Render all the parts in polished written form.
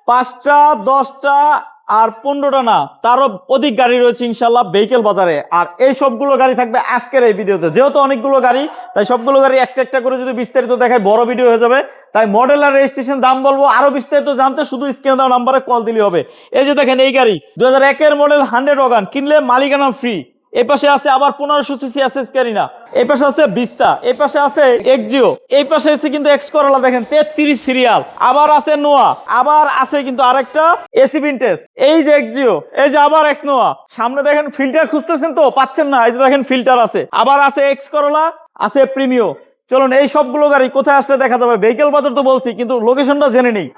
5টা 10টা আর 15টা না তারও অধিক গাড়ি রয়েছে ইনশাল্লাহ ভেহিকেল বাজারে। আর এই সবগুলো গাড়ি থাকবে আজকের এই ভিডিওতে, যেহেতু অনেকগুলো গাড়ি তাই সবগুলো গাড়ি একটা একটা করে যদি বিস্তারিত দেখায় বড় ভিডিও হয়ে যাবে। তাই মডেল আর রেজিস্ট্রেশন দাম বলবো, আরো বিস্তারিত জানতে শুধু স্ক্রিনে দেওয়া নাম্বারে কল দিলে হবে। এই যে দেখেন এই গাড়ি 2001 মডেল 100 ওয়াগন, কিনলে মালিকানা ফ্রি। এই পাশে আছে আবার 1500 সিসি এসএস ক্যারিনা, এই পাশে আছে ভিস্তা, এই পাশে আছে এক্সিও, এই পাশে আছে কিন্তু এক্স করোলা দেখেন 33 সিরিয়াল, আবার আছে নোয়া, আবার আছে কিন্তু আরেকটা এসি ভিনটেজ। এই যে এক্সিও, এই যে আবার এক্স নোয়া। সামনে দেখেন ফিল্টার খুঁজতেছেন তো পাচ্ছেন না, এই যে দেখেন ফিল্টার আছে, আবার আছে এক্স করোলা, আছে প্রিমিও। চলুন এই সবগুলো গাড়ি কোথায় আসলে দেখা যাবে। ভেহিকেল বাজার তো বলছি, কিন্তু লোকেশনটা জেনে নেই।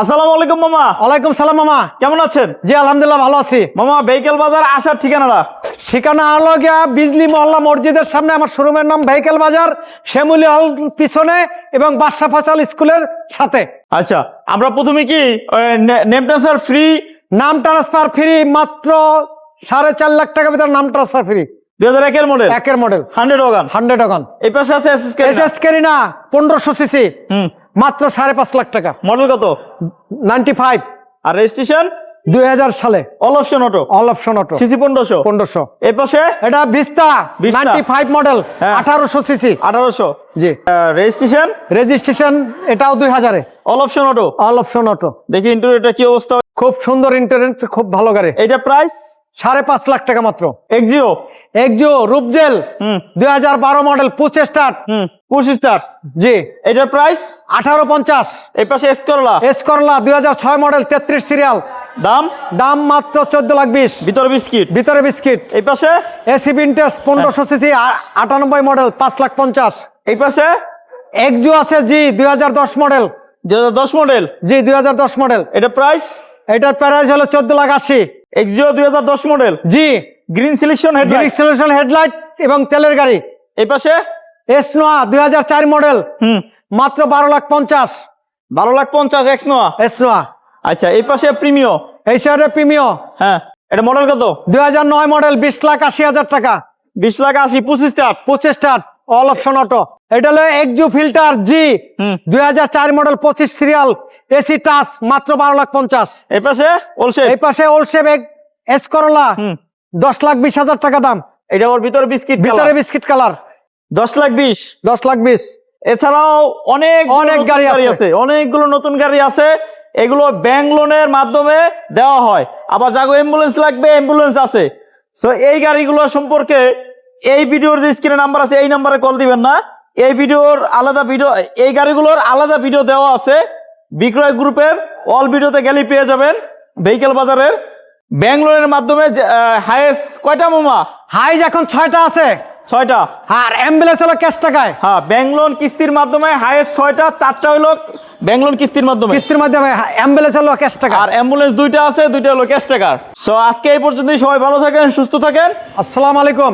আসসালামু আলাইকুম মামা। ওয়ালাইকুম সালাম মামা, কেমন আছেন? জি আলহামদুলিল্লাহ ভালো আছি মামা। ভেহিকেল বাজার আসার ঠিকানাটা? ঠিকানা হলো গিয়া বিজলি মহল্লা মসজিদের সামনে, আমার শোরুমের নাম ভেহিকেল বাজার, শ্যামলী হল পিছনে এবং বাদশা ফয়সাল স্কুলের সাথে। আচ্ছা, আমরা প্রথমে কি নেম ট্রান্সফার ফ্রি? নাম ট্রান্সফার ফ্রি, মাত্র 4.5 লাখ টাকা ভিতরে নাম transfer free. 2001 model, 1 model 100 wagon. 100 wagon. এই পাশে আছে এসএস ক্যারিনা 1500 সিসি, মাত্র 5.5 লাখ টাকা। মডেল কত? 95। আর রেজিস্ট্রেশন 2000 সালে। All option auto. All option auto. CC 1500। এই পাশে এটা ভিস্তা 95 মডেল, 1800 সিসি। 1800। জি। রেজিস্ট্রেশন? রেজিস্ট্রেশন এটাও 2000 এ। All option auto. All option auto. দেখি ইন্টেরিয়রটা কি অবস্থা। খুব সুন্দর ইন্টেরিয়র, খুব ভালো গাড়ি। এইটা প্রাইস 5.5 লাখ টাকা মাত্র। এক্সিও? এক্সিও রূপজেল 2012 model, push start. Push start. জি। এটার প্রাইস 1850। এই পাশে এক্স করলা। এস করলা 2006 মডেল, 33 সিরিয়াল। দাম মাত্র 14,20,000। ভিতরে বিস্কিট। ভিতরে বিস্কিট। এই পাশে এসি ভিনটেজ 1500 সিসি, 98 মডেল, 5,50,000। এই পাশে এক্সিও আছে জি 2010 মডেল। 2010 মডেল? জি 2010 মডেল। এটা প্রাইস? এটার প্রাইস হলো 14,80,000। Axio 2010 model. জি। Green selection headlight. Selection headlight এবং তেলের গাড়ি। এই পাশে এস নোয়া 2004 মডেল, মাত্র 12,50,000। 12,50,000 এক্স নোয়া। এস নোয়া। আচ্ছা, এই পাশে প্রিমিও। এই সাইডে প্রিমিও। হ্যাঁ, এটা মডেল কত? 2009 মডেল, 20,80,000 টাকা। 20,80,000 25 start. 25 start, all option auto. এটা হলো এক্সিও ফিল্টার জি 2004 মডেল, 25 সিরিয়াল, এসি টাচ, মাত্র 12,50,000। এই পাশে ওলশেপ। এই পাশে ওলশেপ এস করলা 10,20,000 টাকা দাম। এটা ওর ভিতরে বিস্কিট, ভিতরে বিস্কিট কালার। 10,20,000। 10,20,000। এছাড়াও অনেক গাড়ি আছে, অনেকগুলো নতুন গাড়ি আছে। এগুলো ব্যাংক লোনের মাধ্যমে দেওয়া হয়। আবার যাগো অ্যাম্বুলেন্স লাগবে, অ্যাম্বুলেন্স আছে। সো এই গাড়িগুলো সম্পর্কে এই ভিডিওর যে স্ক্রিনে নাম্বার আছে এই নাম্বারে কল দিবেন না। এই ভিডিওর আলাদা ভিডিও, এই গাড়িগুলোর আলাদা ভিডিও দেওয়া আছে বিক্রয় গ্রুপের। অল ভিডিওতে গেলে পেয়ে যাবেন। ভেহিকেল বাজারের ব্যাংক লোনের মাধ্যমে হাইয়েস্ট কয়টা মামা? হাইজ এখন 6টা আছে। 6টা। আর অ্যাম্বুলেন্স হলো ক্যাশ টাকায়। হ্যাঁ, ব্যাংক লোন কিস্তির মাধ্যমে হাইয়েস্ট 6টা, 4টা হলো ব্যাংক লোন কিস্তির মাধ্যমে। কিস্তির মাধ্যমে অ্যাম্বুলেন্স হলো ক্যাশ টাকা। আর অ্যাম্বুলেন্স 2টা আছে, 2টা হলো ক্যাশ টাকার। সো আজকে এই পর্যন্তই। সবাই ভালো থাকেন, সুস্থ থাকেন। আসসালামু আলাইকুম।